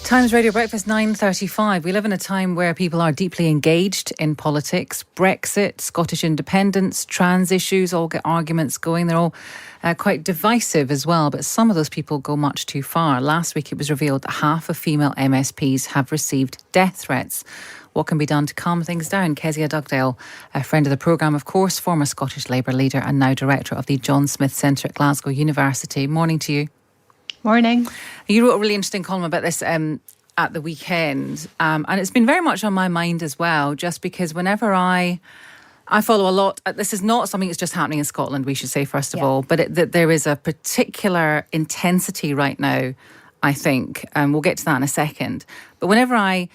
Times Radio Breakfast 9:35. We live in a time where people are deeply engaged in politics. Brexit, Scottish independence, trans issues all get arguments going. They're all quite divisive as well, but some of those people go much too far. Last week it was revealed that half of female MSPs have received death threats. What can be done to calm things down? Kezia Dugdale, a friend of the programme, of course, former Scottish Labour leader and now director of the John Smith Centre at Glasgow University. Morning to you. Morning. You wrote a really interesting column about this at the weekend, and it's been very much on my mind as well, just because whenever I follow a lot, this is not something that's just happening in Scotland, we should say, first of all, but there is a particular intensity right now, I think, and we'll get to that in a second. But whenever I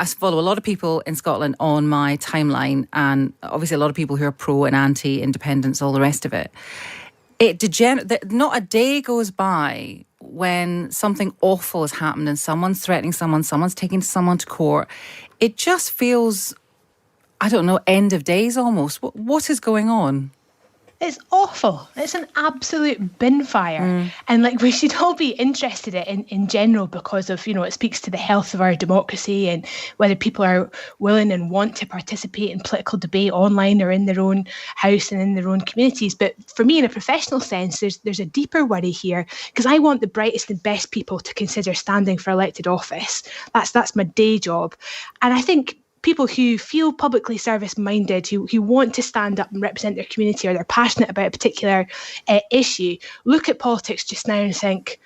follow a lot of people in Scotland on my timeline, and obviously a lot of people who are pro and anti-independence, all the rest of it, not a day goes by when something awful has happened and someone's threatening someone's taking someone to court. It just feels, I don't know, end of days almost. What is going on? It's awful. It's an absolute bin fire. And we should all be interested in general because of, it speaks to the health of our democracy and whether people are willing and want to participate in political debate online or in their own house and in their own communities. But for me, in a professional sense, there's a deeper worry here because I want the brightest and best people to consider standing for elected office. That's my day job. And I think people who feel publicly service-minded, who want to stand up and represent their community or they're passionate about a particular issue, look at politics just now and think,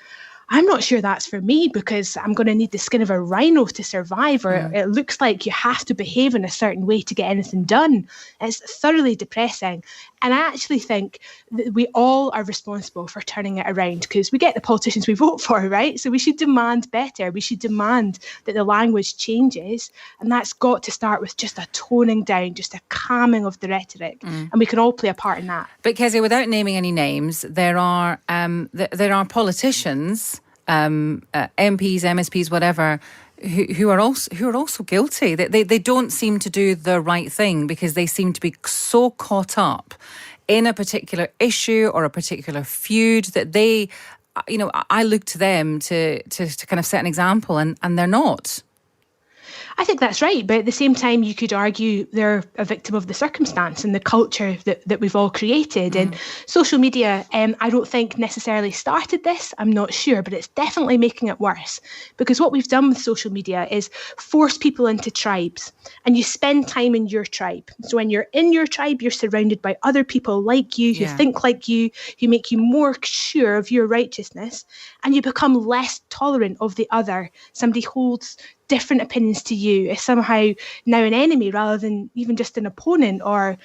I'm not sure that's for me because I'm going to need the skin of a rhino to survive, or it looks like you have to behave in a certain way to get anything done. It's thoroughly depressing. And I actually think that we all are responsible for turning it around because we get the politicians we vote for, right? So we should demand better. We should demand that the language changes. And that's got to start with just a toning down, just a calming of the rhetoric. And we can all play a part in that. But Kezia, without naming any names, there are politicians, MPs, MSPs, whatever, who are also guilty. They don't seem to do the right thing because they seem to be so caught up in a particular issue or a particular feud that they, I look to them to kind of set an example, and they're not. I think that's right. But at the same time, you could argue they're a victim of the circumstance and the culture that we've all created. And social media, I don't think necessarily started this. I'm not sure, but it's definitely making it worse. Because what we've done with social media is force people into tribes. And you spend time in your tribe. So when you're in your tribe, you're surrounded by other people like you, who think like you, who make you more sure of your righteousness. And you become less tolerant of the other. Somebody holds different opinions to you is somehow now an enemy rather than even just an opponent or,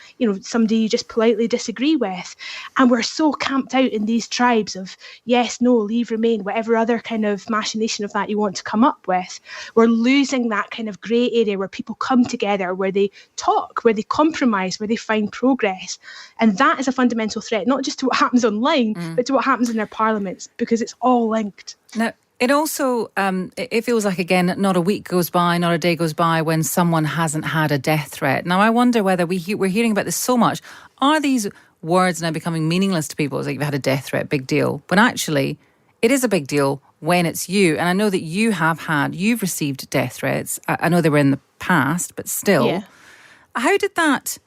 somebody you just politely disagree with. And we're so camped out in these tribes of yes, no, leave, remain, whatever other kind of machination of that you want to come up with. We're losing that kind of grey area where people come together, where they talk, where they compromise, where they find progress. And that is a fundamental threat, not just to what happens online, but to what happens in their parliaments, because it's all linked. Now, it also, it feels like, again, not a week goes by, not a day goes by when someone hasn't had a death threat. Now, I wonder whether we're hearing about this so much. Are these words now becoming meaningless to people? It's like, you've had a death threat, big deal. But actually, it is a big deal when it's you. And I know that you've received death threats. I know they were in the past, but still. Yeah. How did that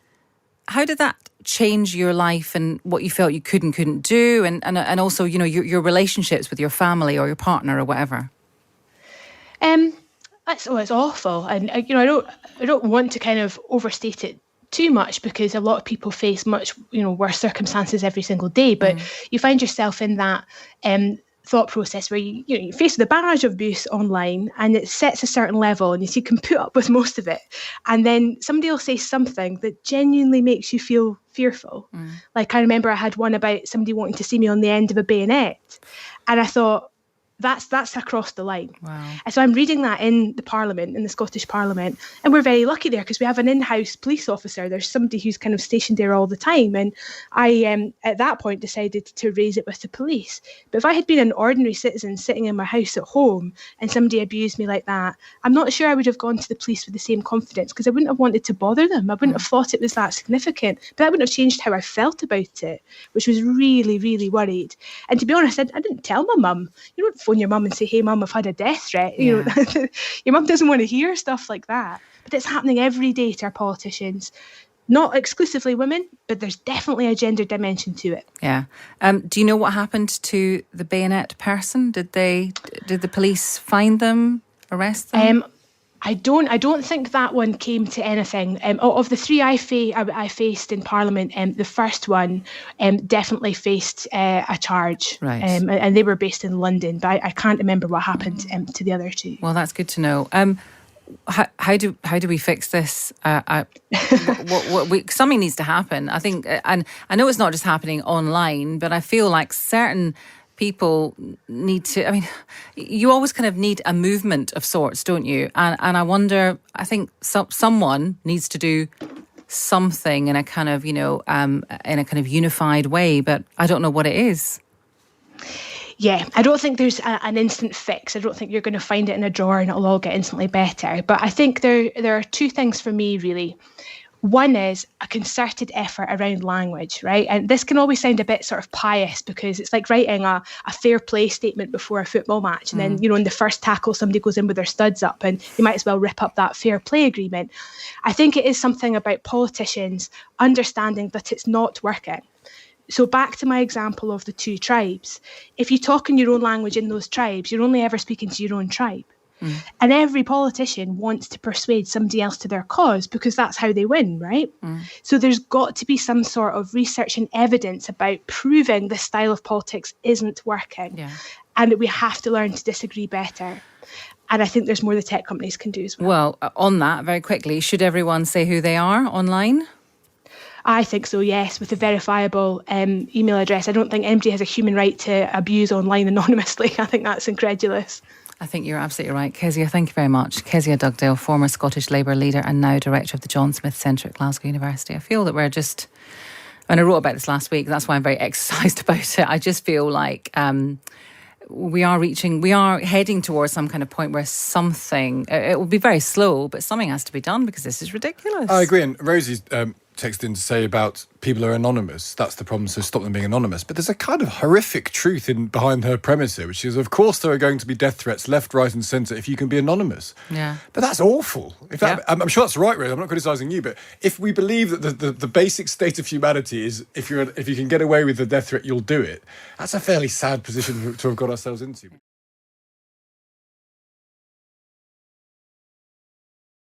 change your life and what you felt you couldn't do, and also your relationships with your family or your partner or whatever? It's awful, and I don't want to kind of overstate it too much because a lot of people face much worse circumstances every single day, but you find yourself in that thought process where you face the barrage of abuse online and it sets a certain level and you can put up with most of it, and then somebody will say something that genuinely makes you feel fearful. Like I remember I had one about somebody wanting to see me on the end of a bayonet, and I thought that's across the line. Wow. And so I'm reading that in the Parliament, in the Scottish Parliament, and we're very lucky there because we have an in-house police officer. There's somebody who's kind of stationed there all the time, and I at that point decided to raise it with the police. But if I had been an ordinary citizen sitting in my house at home and somebody abused me like that, I'm not sure I would have gone to the police with the same confidence because I wouldn't have wanted to bother them. I wouldn't have thought it was that significant, but that wouldn't have changed how I felt about it, which was really, really worried. And to be honest, I didn't tell my mum. You don't phone your mum and say, hey, mum, I've had a death threat. You know, your mum doesn't want to hear stuff like that. But it's happening every day to our politicians. Not exclusively women, but there's definitely a gender dimension to it. Yeah. Do you know what happened to the bayonet person? Did the police find them, arrest them? I don't think that one came to anything. Of the three I faced in Parliament, the first one definitely faced a charge. Right. And they were based in London, but I can't remember what happened to the other two. Well, that's good to know. How do we fix this? Something needs to happen. I think, and I know it's not just happening online, but I feel like certain people need to. I mean, you always kind of need a movement of sorts, don't you? And I wonder. I think someone needs to do something in a kind of unified way, but I don't know what it is. Yeah, I don't think there's an instant fix. I don't think you're going to find it in a drawer and it'll all get instantly better. But I think there are two things for me, really. One is a concerted effort around language, right? And this can always sound a bit sort of pious because it's like writing a fair play statement before a football match. And then, in the first tackle, somebody goes in with their studs up and you might as well rip up that fair play agreement. I think it is something about politicians understanding that it's not working. So back to my example of the two tribes. If you talk in your own language in those tribes, you're only ever speaking to your own tribe. And every politician wants to persuade somebody else to their cause because that's how they win, right? So there's got to be some sort of research and evidence about proving this style of politics isn't working. Yeah. And we have to learn to disagree better. And I think there's more the tech companies can do as well. Well, on that, very quickly, should everyone say who they are online? I think so, yes, with a verifiable email address. I don't think anybody has a human right to abuse online anonymously. I think that's incredulous. I think you're absolutely right. Kezia, thank you very much. Kezia Dugdale, former Scottish Labour leader and now director of the John Smith Centre at Glasgow University. I feel that we're just, and I wrote about this last week, that's why I'm very exercised about it. I just feel like we are heading towards some kind of point where something, it will be very slow, but something has to be done because this is ridiculous. I agree. And Rosie's texted in to say about people are anonymous. That's the problem, so stop them being anonymous. But there's a kind of horrific truth behind her premise here, which is, of course, there are going to be death threats left, right and centre if you can be anonymous. Yeah. But that's awful. I'm sure that's right, Rose. I'm not criticising you, but if we believe that the basic state of humanity is if you can get away with the death threat, you'll do it, that's a fairly sad position to have got ourselves into.